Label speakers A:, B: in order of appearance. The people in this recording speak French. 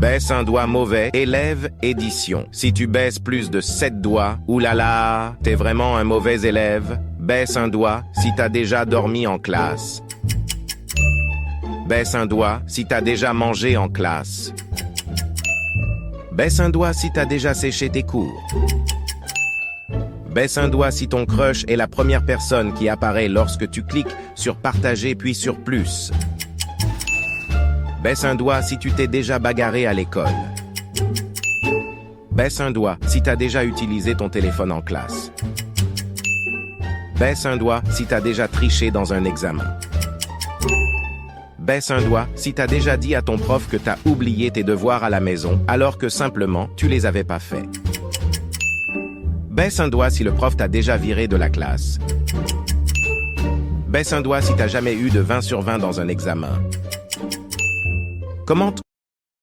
A: Baisse un doigt mauvais, élève, édition. Si tu baisses plus de 7 doigts, oulala, t'es vraiment un mauvais élève. Baisse un doigt si t'as déjà dormi en classe. Baisse un doigt si t'as déjà mangé en classe. Baisse un doigt si t'as déjà séché tes cours. Baisse un doigt si ton crush est la première personne qui apparaît lorsque tu cliques sur partager puis sur plus. Baisse un doigt si tu t'es déjà bagarré à l'école. Baisse un doigt si t'as déjà utilisé ton téléphone en classe. Baisse un doigt si t'as déjà triché dans un examen. Baisse un doigt si t'as déjà dit à ton prof que t'as oublié tes devoirs à la maison alors que simplement tu les avais pas faits. Baisse un doigt si le prof t'a déjà viré de la classe. Baisse un doigt si t'as jamais eu de 20 sur 20 dans un examen. Commente